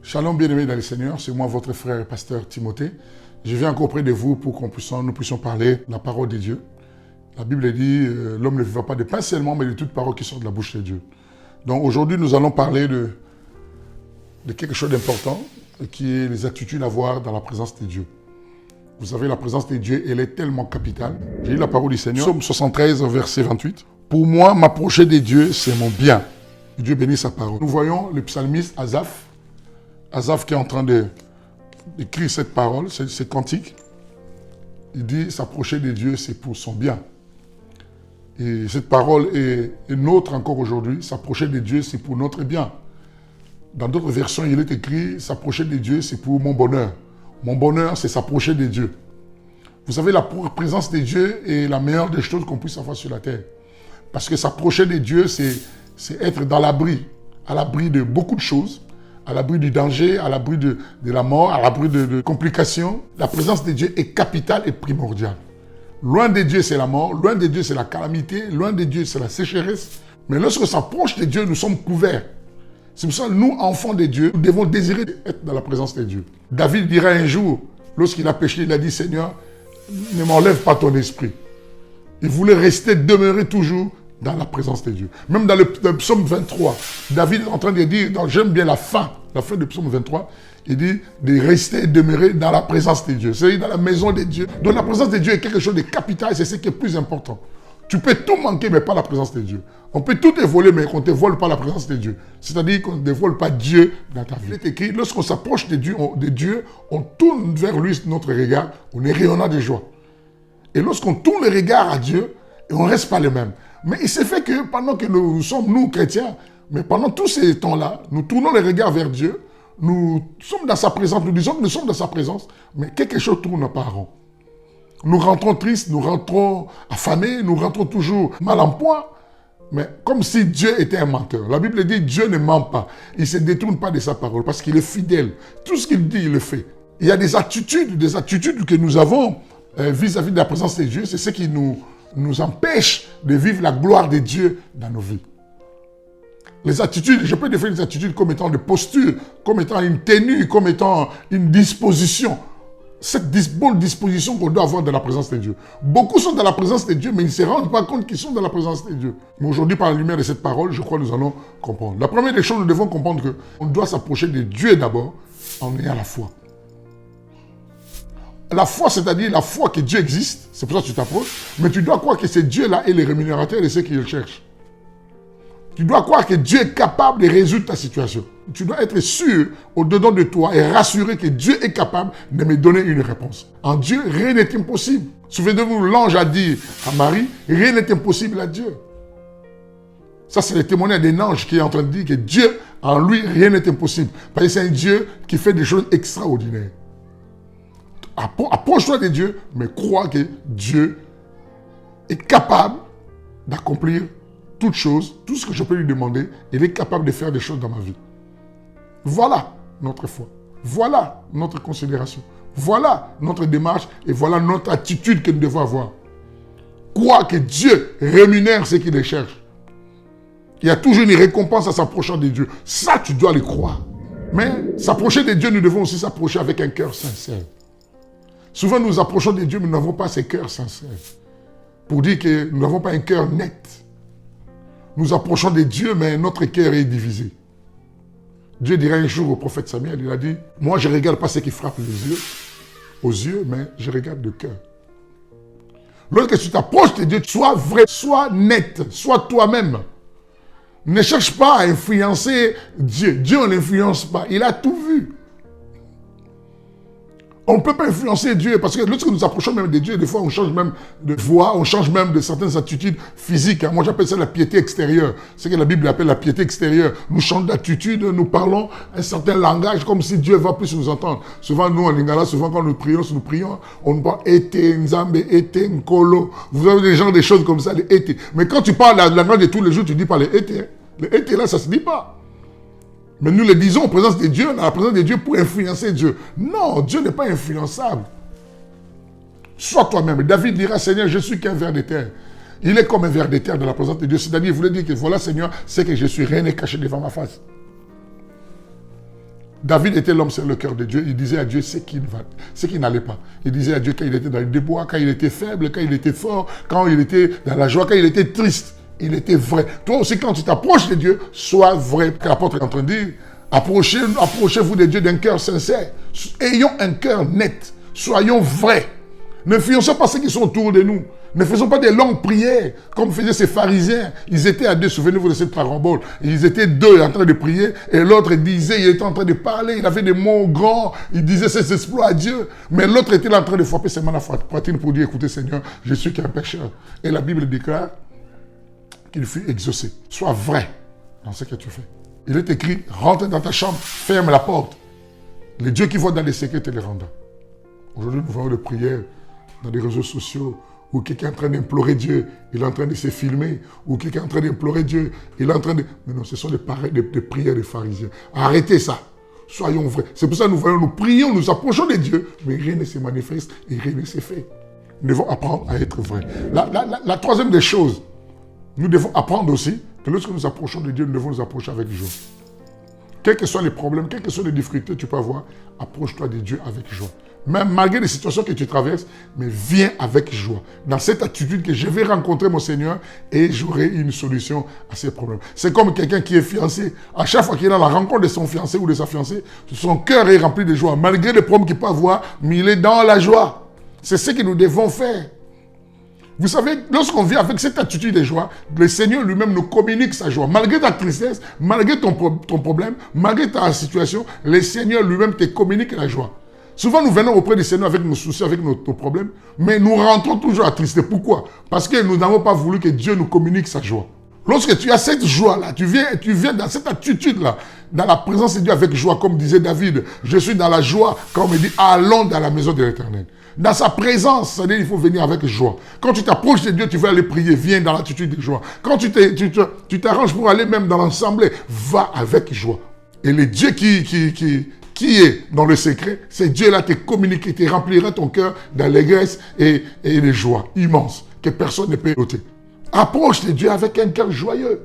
Shalom bien-aimés dans le Seigneur, c'est moi votre frère pasteur Timothée. Je viens encore auprès de vous pour que nous puissions parler de la parole de Dieu. La Bible dit, l'homme ne vivra pas de pain seulement, mais de toute parole qui sort de la bouche de Dieu. Donc aujourd'hui, nous allons parler de quelque chose d'important, qui est les attitudes à avoir dans la présence de Dieu. Vous savez, la présence de Dieu, elle est tellement capitale. J'ai lu la parole du Seigneur, Psaume 73, verset 28. Pour moi, m'approcher de Dieu, c'est mon bien. Dieu bénit sa parole. Nous voyons le psalmiste Asaph qui est en train d'écrire cette parole, ces cantiques. Il dit, s'approcher de Dieu, c'est pour son bien. Et cette parole est nôtre encore aujourd'hui. S'approcher de Dieu, c'est pour notre bien. Dans d'autres versions, il est écrit, s'approcher de Dieu, c'est pour mon bonheur. Mon bonheur, c'est s'approcher de Dieu. Vous savez, la présence de Dieu est la meilleure des choses qu'on puisse avoir sur la terre. Parce que s'approcher de Dieu, c'est être dans l'abri. À l'abri de beaucoup de choses. À l'abri du danger, à l'abri de la mort, à l'abri de complications. La présence de Dieu est capitale et primordiale. Loin de Dieu, c'est la mort. Loin de Dieu, c'est la calamité. Loin de Dieu, c'est la sécheresse. Mais lorsqu'on s'approche de Dieu, nous sommes couverts. C'est pour ça que nous, enfants de Dieu, nous devons désirer être dans la présence de Dieu. David dira un jour, lorsqu'il a péché, il a dit, Seigneur, ne m'enlève pas ton esprit. Il voulait rester, demeurer toujours dans la présence de Dieu. Même dans le psaume 23, David est en train de dire, j'aime bien la fin du psaume 23, il dit de rester et demeurer dans la présence de Dieu. C'est-à-dire dans la maison de Dieu. Donc la présence de Dieu est quelque chose de capital, c'est ce qui est plus important. Tu peux tout manquer, mais pas la présence de Dieu. On peut tout te voler, mais qu'on ne te vole pas la présence de Dieu. C'est-à-dire qu'on ne te vole pas Dieu dans ta vie. Il est écrit, lorsqu'on s'approche de Dieu, on tourne vers lui notre regard, on est rayonnant de joie. Et lorsqu'on tourne le regard à Dieu, on ne reste pas les mêmes. Mais il s'est fait que pendant que nous sommes, nous, chrétiens, mais pendant tous ces temps-là, nous tournons les regards vers Dieu, nous sommes dans sa présence, nous disons que nous sommes dans sa présence, mais quelque chose tourne pas rond. Nous rentrons tristes, nous rentrons affamés, nous rentrons toujours mal en point, mais comme si Dieu était un menteur. La Bible dit Dieu ne ment pas, il ne se détourne pas de sa parole parce qu'il est fidèle. Tout ce qu'il dit, il le fait. Il y a des attitudes que nous avons vis-à-vis de la présence de Dieu, c'est ce qui nous empêche de vivre la gloire de Dieu dans nos vies. Les attitudes, je peux définir les attitudes comme étant des postures, comme étant une tenue, comme étant une disposition. Cette bonne disposition qu'on doit avoir dans la présence de Dieu. Beaucoup sont dans la présence de Dieu, mais ils ne se rendent pas compte qu'ils sont dans la présence de Dieu. Mais aujourd'hui, par la lumière de cette parole, je crois que nous allons comprendre. La première des choses, nous devons comprendre qu'on doit s'approcher de Dieu d'abord en ayant la foi. La foi, c'est-à-dire la foi que Dieu existe, c'est pour ça que tu t'approches, mais tu dois croire que ce Dieu-là est le rémunérateur de ceux qui le cherchent. Tu dois croire que Dieu est capable de résoudre ta situation. Tu dois être sûr au-dedans de toi et rassuré que Dieu est capable de me donner une réponse. En Dieu, rien n'est impossible. Souvenez-vous, l'ange a dit à Marie, rien n'est impossible à Dieu. Ça, c'est le témoignage d'un ange qui est en train de dire que Dieu, en lui, rien n'est impossible. Parce que c'est un Dieu qui fait des choses extraordinaires. Approche-toi de Dieu, mais crois que Dieu est capable d'accomplir toutes choses, tout ce que je peux lui demander, il est capable de faire des choses dans ma vie. Voilà notre foi. Voilà notre considération. Voilà notre démarche et voilà notre attitude que nous devons avoir. Crois que Dieu rémunère ceux qui les cherchent. Il y a toujours une récompense à s'approcher de Dieu. Ça, tu dois le croire. Mais s'approcher de Dieu, nous devons aussi s'approcher avec un cœur sincère. Souvent, nous approchons de Dieu, mais nous n'avons pas ce cœur sincère. Pour dire que nous n'avons pas un cœur net. Nous approchons de Dieu, mais notre cœur est divisé. Dieu dirait un jour au prophète Samuel, il a dit, moi je ne regarde pas ce qui frappe aux yeux, mais je regarde le cœur. Lorsque tu t'approches de Dieu, sois vrai, sois net, sois toi-même. Ne cherche pas à influencer Dieu. Dieu, on n'influence pas, il a tout vu. On ne peut pas influencer Dieu parce que lorsque nous approchons même de Dieu, des fois on change même de voix, on change même de certaines attitudes physiques. Moi j'appelle ça la piété extérieure. C'est ce que la Bible appelle la piété extérieure. Nous changeons d'attitude, nous parlons un certain langage comme si Dieu va plus nous entendre. Souvent nous en Lingala, souvent quand nous prions, on nous parle été, nzambe, été, nkolo. Vous avez des choses comme ça, les été. Mais quand tu parles la langue de tous les jours, tu dis pas les été. Les été là, ça ne se dit pas. Mais nous le disons en présence de Dieu, dans la présence de Dieu pour influencer Dieu. Non, Dieu n'est pas influençable. Sois toi-même. David dira, Seigneur, je suis qu'un ver de terre. Il est comme un ver de terre dans la présence de Dieu. C'est-à-dire, il voulait dire que voilà, Seigneur, c'est que je suis rien n'est caché devant ma face. David était l'homme sur le cœur de Dieu. Il disait à Dieu ce qui n'allait pas. Il disait à Dieu quand il était dans le débois, quand il était faible, quand il était fort, quand il était dans la joie, quand il était triste. Il était vrai. Toi aussi, quand tu t'approches de Dieu, sois vrai. L'apôtre est en train de dire, approchez-vous de Dieu d'un cœur sincère. Ayons un cœur net. Soyons vrais. Ne fiançons pas ceux qui sont autour de nous. Ne faisons pas des longues prières comme faisaient ces pharisiens. Ils étaient à deux, souvenez-vous de cette parabole. Ils étaient deux en train de prier et l'autre disait, il était en train de parler, il avait des mots grands, il disait ses exploits à Dieu. Mais l'autre était là en train de frapper ses mains à la poitrine pour dire, écoutez Seigneur, je suis qu'un pécheur. Et la Bible déclare qu'il fut exaucé. Sois vrai dans ce que tu fais. Il est écrit, rentre dans ta chambre, ferme la porte. Le Dieu qui voit dans les secrets te les rendra. Aujourd'hui, nous voyons des prières dans les réseaux sociaux où quelqu'un est en train d'implorer Dieu, il est en train de se filmer, ou quelqu'un est en train d'implorer Dieu, il est en train de... Mais non, ce sont des prières des pharisiens. Arrêtez ça. Soyons vrais. C'est pour ça que nous voyons, nous prions, nous approchons de Dieu, mais rien ne se manifeste et rien ne se fait. Nous devons apprendre à être vrais. La troisième des choses, nous devons apprendre aussi que lorsque nous approchons de Dieu, nous devons nous approcher avec joie. Quels que soient les problèmes, quelles que soient les difficultés que tu peux avoir, approche-toi de Dieu avec joie. Même malgré les situations que tu traverses, mais viens avec joie. Dans cette attitude que je vais rencontrer mon Seigneur et j'aurai une solution à ces problèmes. C'est comme quelqu'un qui est fiancé. À chaque fois qu'il est à la rencontre de son fiancé ou de sa fiancée, son cœur est rempli de joie. Malgré les problèmes qu'il peut avoir, mais il est dans la joie. C'est ce que nous devons faire. Vous savez, lorsqu'on vit avec cette attitude de joie, le Seigneur lui-même nous communique sa joie. Malgré ta tristesse, malgré ton problème, malgré ta situation, le Seigneur lui-même te communique la joie. Souvent, nous venons auprès du Seigneur avec nos soucis, avec nos problèmes, mais nous rentrons toujours attristés. Pourquoi? Parce que nous n'avons pas voulu que Dieu nous communique sa joie. Lorsque tu as cette joie-là, tu viens dans cette attitude-là, dans la présence de Dieu avec joie, comme disait David, je suis dans la joie, quand on me dit, allons dans la maison de l'Éternel. Dans sa présence, c'est-à-dire il faut venir avec joie. Quand tu t'approches de Dieu, tu veux aller prier, viens dans l'attitude de joie. Quand tu t'arranges pour aller même dans l'assemblée, va avec joie. Et le Dieu qui est dans le secret, c'est Dieu-là te communique, te remplira ton cœur d'allégresse et de joie immense que personne ne peut noter. Approche de Dieu avec un cœur joyeux.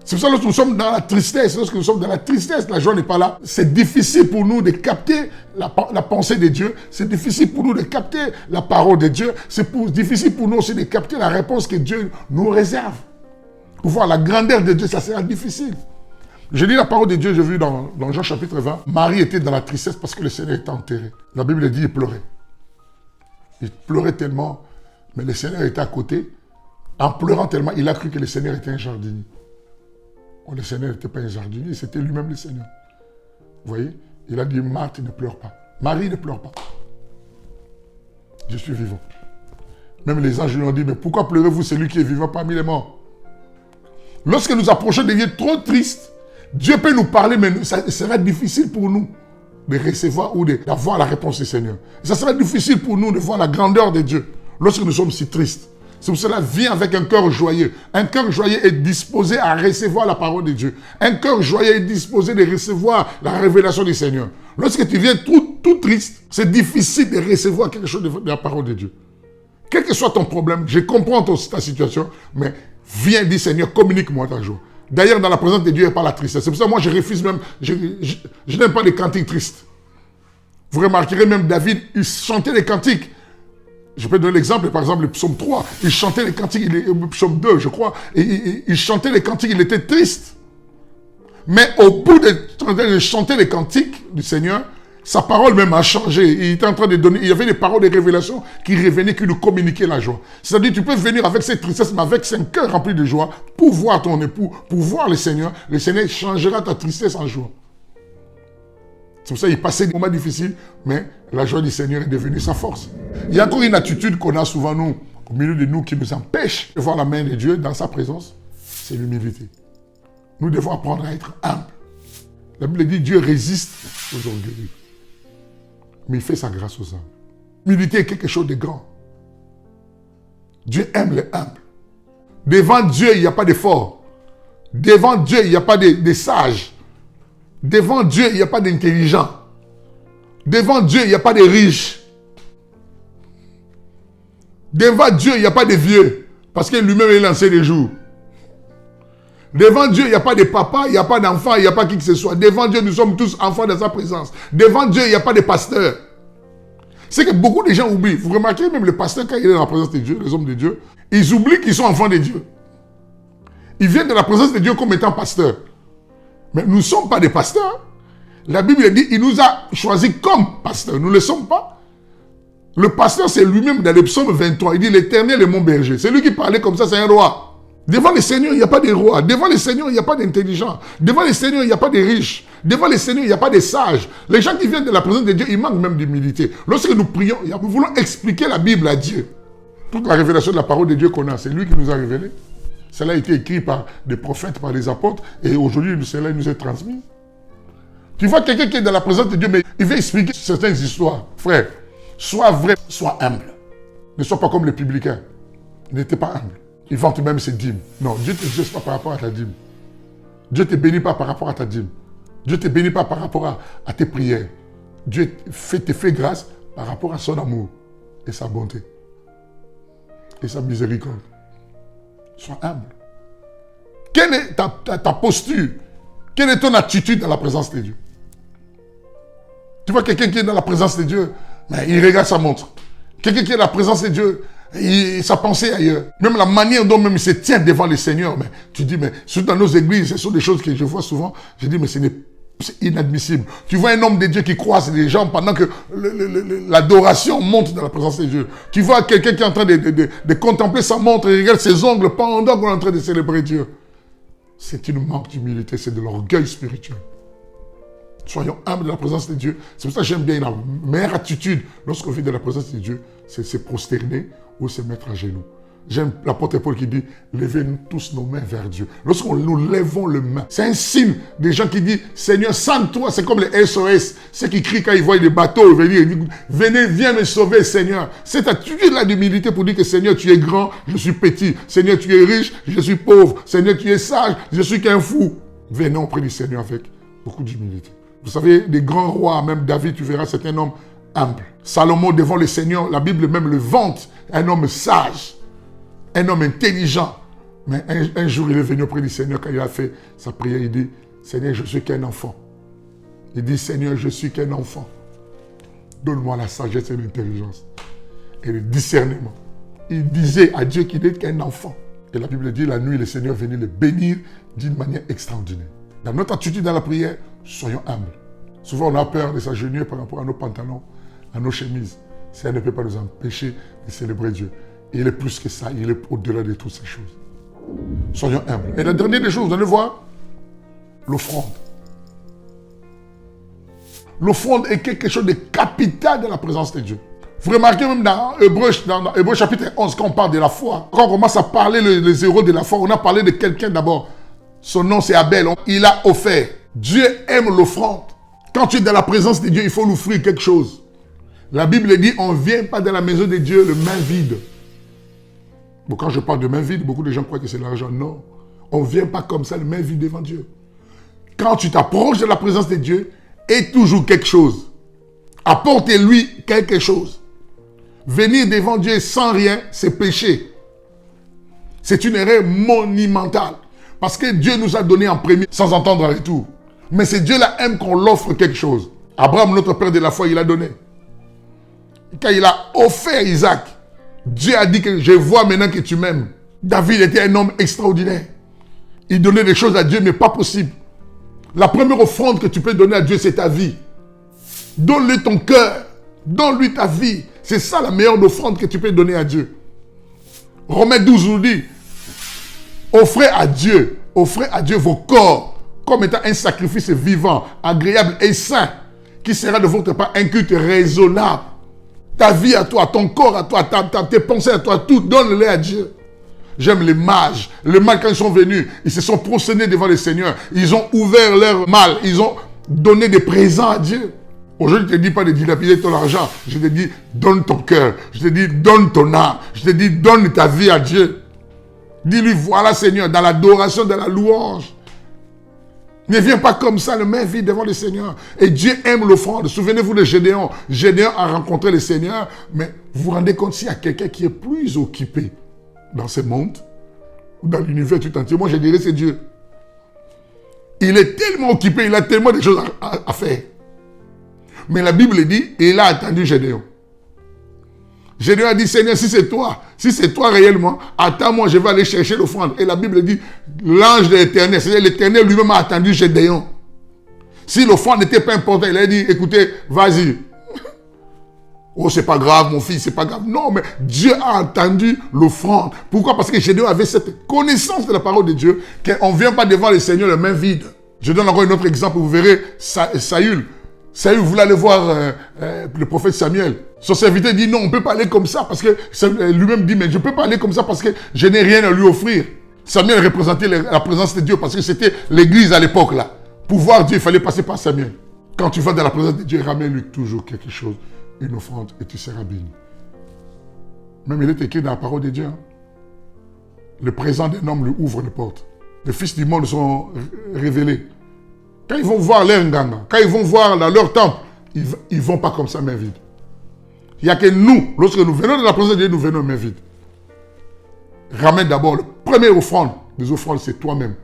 C'est pour ça que lorsque nous sommes dans la tristesse, la joie n'est pas là. C'est difficile pour nous de capter la pensée de Dieu. C'est difficile pour nous de capter la parole de Dieu. C'est difficile pour nous aussi de capter la réponse que Dieu nous réserve. Pour voir la grandeur de Dieu, ça sera difficile. J'ai lu la parole de Dieu, j'ai vu dans Jean chapitre 20, Marie était dans la tristesse parce que le Seigneur était enterré. La Bible dit qu'il pleurait. Il pleurait tellement, mais le Seigneur était à côté. En pleurant tellement, il a cru que le Seigneur était un jardinier. Oh, le Seigneur n'était pas un jardinier, c'était lui-même le Seigneur. Vous voyez? Il a dit, Marthe, ne pleure pas. Marie, ne pleure pas. Je suis vivant. Même les anges lui ont dit, mais pourquoi pleurez-vous celui qui est vivant parmi les morts? Lorsque nous approchons des lieux trop tristes, Dieu peut nous parler, mais ça sera difficile pour nous de recevoir ou d'avoir la réponse du Seigneur. Ça sera difficile pour nous de voir la grandeur de Dieu lorsque nous sommes si tristes. C'est pour cela, viens avec un cœur joyeux. Un cœur joyeux est disposé à recevoir la parole de Dieu. Un cœur joyeux est disposé de recevoir la révélation du Seigneur. Lorsque tu viens tout triste, c'est difficile de recevoir quelque chose de la parole de Dieu. Quel que soit ton problème, je comprends ta situation, mais viens, dis Seigneur, communique-moi ta joie. D'ailleurs, dans la présence de Dieu, il n'y a pas la tristesse. C'est pour ça que moi, je refuse même, je n'aime pas les cantiques tristes. Vous remarquerez même David, il chantait les cantiques. Je peux donner l'exemple, par exemple, le psaume 3. Il chantait les cantiques, le psaume 2, je crois. Et il chantait les cantiques, il était triste. Mais au bout de chanter les cantiques du Seigneur, sa parole même a changé. Il était en train de donner, il y avait des paroles de révélation qui revenaient, qui nous communiquaient la joie. C'est-à-dire, tu peux venir avec cette tristesse, mais avec un cœur rempli de joie, pour voir ton époux, pour voir le Seigneur changera ta tristesse en joie. C'est pour ça qu'il passait des moments difficiles, mais la joie du Seigneur est devenue sa force. Il y a encore une attitude qu'on a souvent, nous, au milieu de nous, qui nous empêche de voir la main de Dieu dans sa présence, c'est l'humilité. Nous devons apprendre à être humbles. La Bible dit, Dieu résiste aux orgueilleux, mais il fait sa grâce aux humbles. L'humilité est quelque chose de grand. Dieu aime les humbles. Devant Dieu, il n'y a pas de forts. Devant Dieu, il n'y a pas de sages. Devant Dieu, il n'y a pas d'intelligents. Devant Dieu, il n'y a pas de riches. Devant Dieu, il n'y a pas de vieux. Parce que lui-même est lancé des jours. Devant Dieu, il n'y a pas de papa, il n'y a pas d'enfant, il n'y a pas qui que ce soit. Devant Dieu, nous sommes tous enfants de sa présence. Devant Dieu, il n'y a pas de pasteur. C'est que beaucoup de gens oublient. Vous remarquez même le pasteur, quand il est dans la présence de Dieu, les hommes de Dieu, ils oublient qu'ils sont enfants de Dieu. Ils viennent de la présence de Dieu comme étant pasteurs. Mais nous ne sommes pas des pasteurs. La Bible dit, il nous a choisis comme pasteurs. Nous ne le sommes pas. Le pasteur, c'est lui-même dans le psaume 23. Il dit, l'Éternel est mon berger. C'est lui qui parlait comme ça, c'est un roi. Devant le Seigneur, il n'y a pas de roi. Devant le Seigneur, il n'y a pas d'intelligents. Devant le Seigneur, il n'y a pas de riches. Devant le Seigneur, il n'y a pas de sages. Les gens qui viennent de la présence de Dieu, ils manquent même d'humilité. Lorsque nous prions, nous voulons expliquer la Bible à Dieu. Toute la révélation de la parole de Dieu qu'on a, c'est lui qui nous a révélé. Cela a été écrit par des prophètes, par les apôtres, et aujourd'hui, cela nous est transmis. Tu vois quelqu'un qui est dans la présence de Dieu, mais il veut expliquer certaines histoires. Frère, sois vrai, sois humble. Ne sois pas comme les publicains. Il n'était pas humble. Il vante même ses dîmes. Non, Dieu ne te juge pas par rapport à ta dîme. Dieu ne te bénit pas par rapport à ta dîme. Dieu ne te bénit pas par rapport à tes prières. Dieu te fait grâce par rapport à son amour et sa bonté et sa miséricorde. Sois humble. Quelle est ta posture? Quelle est ton attitude dans la présence de Dieu? Tu vois quelqu'un qui est dans la présence de Dieu, mais il regarde sa montre. Quelqu'un qui est dans la présence de Dieu, sa pensée ailleurs. Même la manière dont même il se tient devant le Seigneur. Mais tu dis, mais surtout dans nos églises, ce sont des choses que je vois souvent. Je dis, mais c'est inadmissible. Tu vois un homme de Dieu qui croise les gens pendant que l'adoration monte dans la présence de Dieu. Tu vois quelqu'un qui est en train de contempler sa montre et regarde ses ongles pendant qu'on est en train de célébrer Dieu. C'est une manque d'humilité, c'est de l'orgueil spirituel. Soyons humbles de la présence de Dieu. C'est pour ça que j'aime bien la meilleure attitude lorsqu'on vit de la présence de Dieu, c'est se prosterner ou se mettre à genoux. J'aime l'apôtre Paul qui dit, levez-nous tous nos mains vers Dieu. Lorsqu'on nous lèvons les mains, c'est un signe des gens qui disent, Seigneur, sans toi, c'est comme les SOS, ceux qui crient quand ils voient des bateaux venir, ils disent, venez, viens me sauver, Seigneur. Cette attitude-là d'humilité pour dire que Seigneur, tu es grand, je suis petit. Seigneur, tu es riche, je suis pauvre. Seigneur, tu es sage, je suis qu'un fou. Venez auprès du Seigneur avec beaucoup d'humilité. Vous savez, des grands rois, même David, tu verras, c'est un homme humble. Salomon, devant le Seigneur, la Bible même le vante, un homme sage. Un homme intelligent. Mais un jour, il est venu auprès du Seigneur quand il a fait sa prière. Il dit, Seigneur, je suis qu'un enfant. Il dit, Seigneur, je suis qu'un enfant. Donne-moi la sagesse et l'intelligence. Et le discernement. Il disait à Dieu qu'il n'est qu'un enfant. Et la Bible dit, la nuit, le Seigneur venait le bénir d'une manière extraordinaire. Dans notre attitude dans la prière, soyons humbles. Souvent, on a peur de s'agenouiller par rapport à nos pantalons, à nos chemises. Ça ne peut pas nous empêcher de célébrer Dieu. Et il est plus que ça, il est au-delà de toutes ces choses. Soyons humbles. Et la dernière des choses, vous allez voir, l'offrande. L'offrande est quelque chose de capital de la présence de Dieu. Vous remarquez même dans Hébreux chapitre 11, quand on parle de la foi, quand on commence à parler les héros de la foi, on a parlé de quelqu'un d'abord. Son nom c'est Abel, il a offert. Dieu aime l'offrande. Quand tu es dans la présence de Dieu, il faut l'offrir quelque chose. La Bible dit, on ne vient pas dans la maison de Dieu le main vide. Bon, quand je parle de main vide, beaucoup de gens croient que c'est l'argent. Non, on ne vient pas comme ça, le main vide devant Dieu. Quand tu t'approches de la présence de Dieu, aie toujours quelque chose. Apportez-lui quelque chose. Venir devant Dieu sans rien, c'est péché. C'est une erreur monumentale. Parce que Dieu nous a donné en premier sans entendre un retour. Mais c'est Dieu-là aime qu'on l'offre quelque chose. Abraham, notre père de la foi, il a donné. Quand il a offert Isaac, Dieu a dit que je vois maintenant que tu m'aimes. David était un homme extraordinaire. Il donnait des choses à Dieu, mais pas possible. La première offrande que tu peux donner à Dieu, c'est ta vie. Donne-lui ton cœur. Donne-lui ta vie. C'est ça la meilleure offrande que tu peux donner à Dieu. Romains 12 nous dit, offrez à Dieu vos corps comme étant un sacrifice vivant, agréable et saint, qui sera de votre part un culte raisonnable. Ta vie à toi, ton corps à toi, tes pensées à toi, tout, donne-les à Dieu. J'aime les mages. Les mages, quand ils sont venus, ils se sont prosternés devant le Seigneur. Ils ont ouvert leur mal. Ils ont donné des présents à Dieu. Aujourd'hui, je ne te dis pas de dilapider ton argent. Je te dis, donne ton cœur. Je te dis, donne ton âme. Je te dis, donne ta vie à Dieu. Dis-lui, voilà Seigneur, dans l'adoration, dans la louange. Ne viens pas comme ça, le main vide devant le Seigneur. Et Dieu aime l'offrande. Souvenez-vous de Gédéon. Gédéon a rencontré le Seigneur, mais vous vous rendez compte s'il y a quelqu'un qui est plus occupé dans ce monde, ou dans l'univers tout entier. Moi, je dirais c'est Dieu. Il est tellement occupé, il a tellement de choses à faire. Mais la Bible dit, il a attendu Gédéon. Gédéon a dit, Seigneur, si c'est toi réellement, attends-moi, je vais aller chercher l'offrande. Et la Bible dit, l'ange de l'Éternel, c'est-à-dire l'Éternel lui-même a attendu Gédéon. Si l'offrande n'était pas importante, il a dit, écoutez, vas-y. Oh, c'est pas grave, mon fils, c'est pas grave. Non, mais Dieu a entendu l'offrande. Pourquoi? Parce que Gédéon avait cette connaissance de la parole de Dieu, qu'on ne vient pas devant le Seigneur les mains vides. Je donne encore un autre exemple, vous verrez, Saül. Saül voulait aller voir le prophète Samuel. Son serviteur dit non, on ne peut pas aller comme ça parce que lui-même dit mais je ne peux pas aller comme ça parce que je n'ai rien à lui offrir. Samuel représentait la présence de Dieu parce que c'était l'église à l'époque là. Pour voir Dieu, il fallait passer par Samuel. Quand tu vas dans la présence de Dieu, ramène-lui toujours quelque chose, une offrande et tu seras béni. Même il est écrit dans la parole de Dieu. Hein. Le présent d'un homme lui ouvre une porte. Les fils du monde sont révélés. Quand ils vont voir leur nganga, quand ils vont voir leur temple, ils ne vont pas comme ça main vide. Il n'y a que nous, lorsque nous venons de la présence de Dieu, nous venons main vide. Ramène d'abord, le premier offrande des offrandes, c'est toi-même.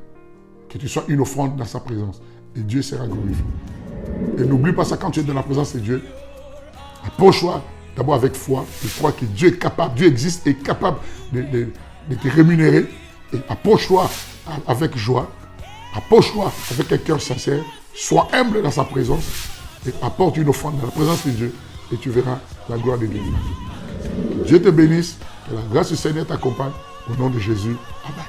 Que tu sois une offrande dans sa présence. Et Dieu sera glorifié. Et n'oublie pas ça, quand tu es dans la présence de Dieu, approche-toi d'abord avec foi. Tu crois que Dieu est capable, Dieu existe et est capable de te rémunérer. Et approche-toi avec joie. Approche-toi avec un cœur sincère, sois humble dans sa présence et apporte une offrande dans la présence de Dieu et tu verras la gloire de Dieu. Que Dieu te bénisse, que la grâce du Seigneur t'accompagne. Au nom de Jésus, Amen.